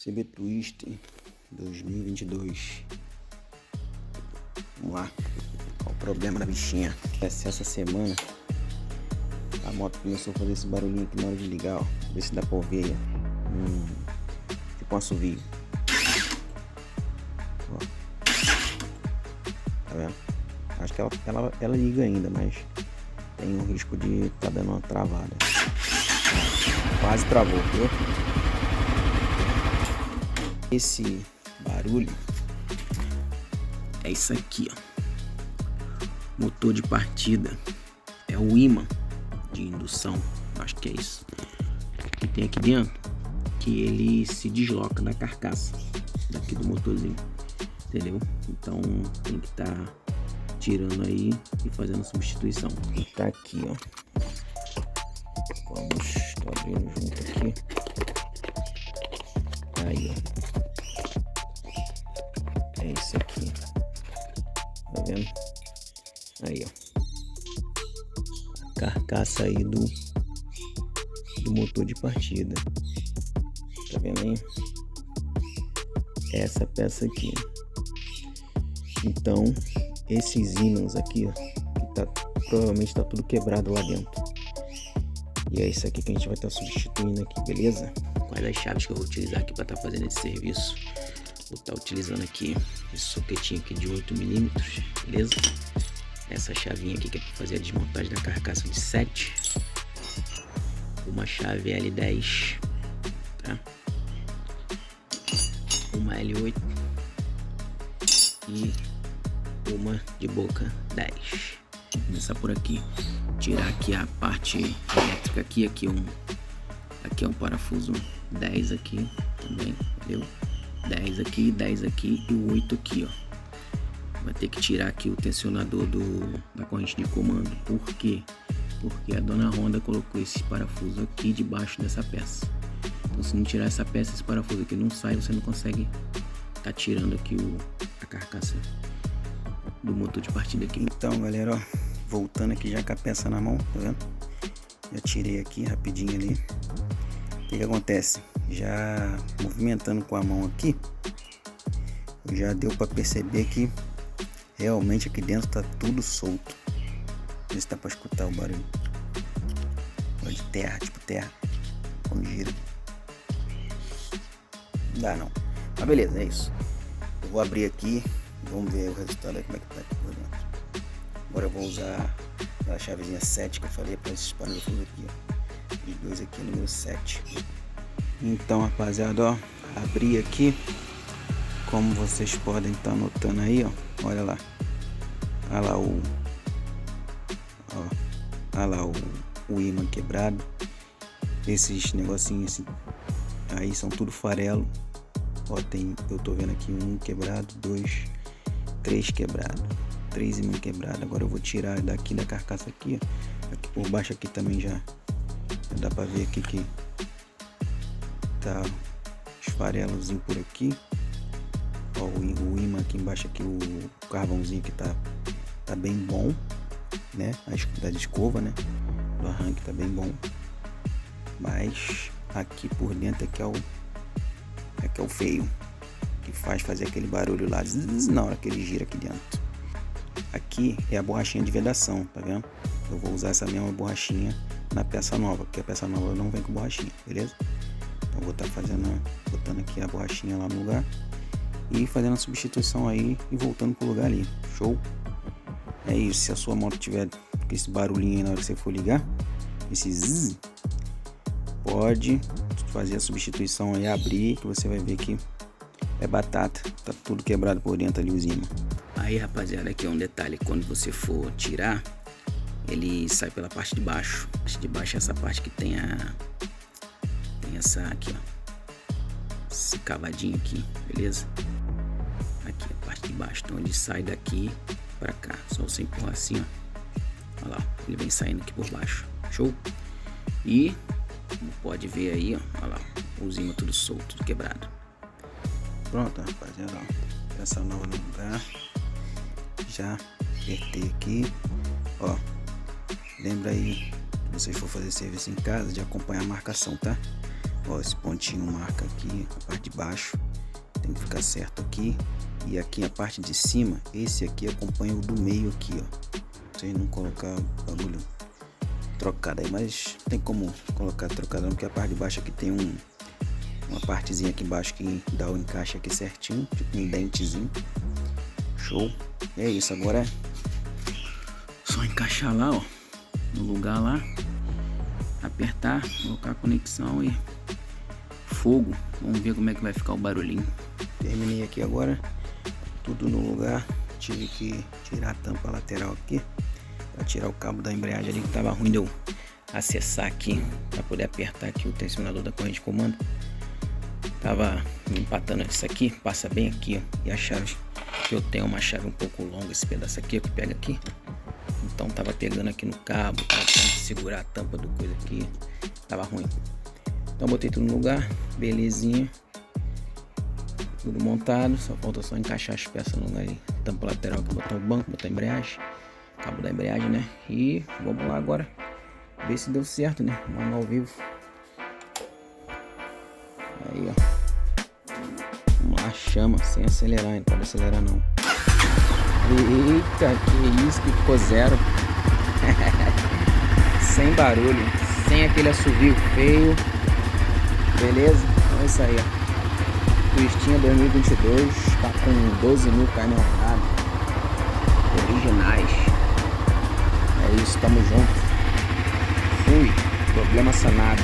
CB Twist 2022. Vamos lá. Qual o problema da bichinha? Essa semana a moto começou a fazer esse barulhinho aqui na hora de ligar, ó. Ver se dá pra ouvir aí, ó. Tipo um assovio. Ó. Tá vendo? Acho que ela liga ainda, mas tem um risco de tá dando uma travada. Quase travou, viu? Esse barulho é isso aqui, ó. Motor de partida. É o ímã de indução. Acho que é isso que tem aqui dentro, que ele se desloca da carcaça daqui do motorzinho, entendeu? Então tem que estar tirando aí e fazendo a substituição. E tá aqui, ó. Vamos, tô abrindo junto aqui. Aí, ó. É isso aqui. Tá vendo? Aí, ó. A carcaça aí do motor de partida. Tá vendo aí? Essa peça aqui. Então, esses ímãs aqui, ó, que provavelmente tá tudo quebrado lá dentro. E é isso aqui que a gente vai estar substituindo aqui, beleza? Quais as chaves que eu vou utilizar aqui para estar fazendo esse serviço? Vou estar utilizando aqui esse soquetinho aqui de 8 mm, beleza? Essa chavinha aqui que é para fazer a desmontagem da carcaça de 7. Uma chave L10, tá? Uma L8 e uma de boca 10. Vou começar por aqui. Tirar aqui a parte elétrica aqui, aqui é um parafuso 10 aqui também, entendeu? 10 aqui e o 8 aqui, ó. Vai ter que tirar aqui o tensionador da corrente de comando. Por quê? Porque a dona Honda colocou esse parafuso aqui debaixo dessa peça. Então se não tirar essa peça, esse parafuso aqui não sai, você não consegue tá tirando aqui a carcaça do motor de partida aqui. Então galera, ó, voltando aqui já com a peça na mão, tá vendo? Já tirei aqui rapidinho ali. O que acontece? Já movimentando com a mão aqui, já deu para perceber que realmente aqui dentro tá tudo solto. Vê se dá para escutar o barulho. De terra, tipo terra, quando gira. Não dá não. Mas beleza, é isso. Eu vou abrir aqui, vamos ver o resultado aí, como é que tá aqui por dentro. Agora eu vou usar a chavezinha 7 que eu falei para esses parafusos aqui, ó. Os dois aqui, número 7. Então, rapaziada, ó, abri aqui, como vocês podem estar notando aí, ó, olha lá, olha lá o ímã quebrado. Esses negocinhos assim, aí são tudo farelo, ó, eu tô vendo aqui um quebrado, 2, 3 quebrado, 3 ímãs quebrados. Agora eu vou tirar daqui da carcaça aqui, ó, aqui por baixo aqui também já dá pra ver aqui que tá os farelozinhos por aqui, ó, o ímã aqui embaixo aqui, o carvãozinho que tá bem bom, né, da escova, né, do arranque tá bem bom, mas aqui por dentro aqui é o feio, que faz fazer aquele barulho lá na hora que ele gira aqui dentro. Aqui é a borrachinha de vedação, tá vendo? Eu vou usar essa mesma borrachinha na peça nova, porque a peça nova não vem com borrachinha, beleza? Então vou estar botando aqui a borrachinha lá no lugar e fazendo a substituição aí e voltando pro lugar ali. Show? É isso. Se a sua moto tiver com esse barulhinho aí na hora que você for ligar, esse zzz, pode fazer a substituição aí, abrir, que você vai ver que é batata. Tá tudo quebrado por dentro ali os ímãs. Aí, rapaziada, aqui é um detalhe: quando você for tirar, ele sai pela parte de baixo. A parte de baixo é essa parte que tem essa aqui, ó, esse cavadinho aqui, beleza? Aqui a parte de baixo, então ele sai daqui pra cá, só você empurrar assim, ó, olha lá, ele vem saindo aqui por baixo, show? E como pode ver aí, ó, olha lá, os ímãs tudo solto, tudo quebrado. Pronto, rapaziada, ó, peça nova no lugar, já apertei aqui, ó. Lembra aí, se vocês for fazer serviço em casa, de acompanhar a marcação, tá? Ó, esse pontinho marca aqui a parte de baixo, tem que ficar certo aqui. E aqui a parte de cima, esse aqui acompanha o do meio aqui, ó. Vocês não colocar o bagulho trocado aí, mas tem como colocar trocado não, porque a parte de baixo aqui tem uma partezinha aqui embaixo que dá o encaixe aqui certinho, tipo um dentezinho. Show. E é isso, agora é só encaixar lá, ó, no lugar lá, apertar, colocar a conexão e fogo. Vamos ver como é que vai ficar o barulhinho. Terminei aqui agora, tudo no lugar. Tive que tirar a tampa lateral aqui para tirar o cabo da embreagem ali que tava ruim de eu acessar aqui para poder apertar aqui o tensionador da corrente de comando. Tava empatando isso aqui, passa bem aqui, ó, e a chave que eu tenho é uma chave um pouco longa, esse pedaço aqui, ó, que pega aqui. Então tava pegando aqui no cabo, tava tentando segurar a tampa do coisa aqui, tava ruim. Então botei tudo no lugar, belezinha. Tudo montado, só falta só encaixar as peças no lugar aí. Tampa lateral que botar o banco, botar a embreagem, cabo da embreagem, né? E vamos lá agora, ver se deu certo, né? Vamos ao vivo. Aí, ó. Vamos lá, chama, sem acelerar, não pode acelerar não. Eita, que isso, que ficou zero. Sem barulho, sem aquele assovio feio. Beleza? Então é isso aí, ó. Twistinha 2022, tá com 12 mil km rodado. Originais. É isso, tamo junto. Fui, problema sanado.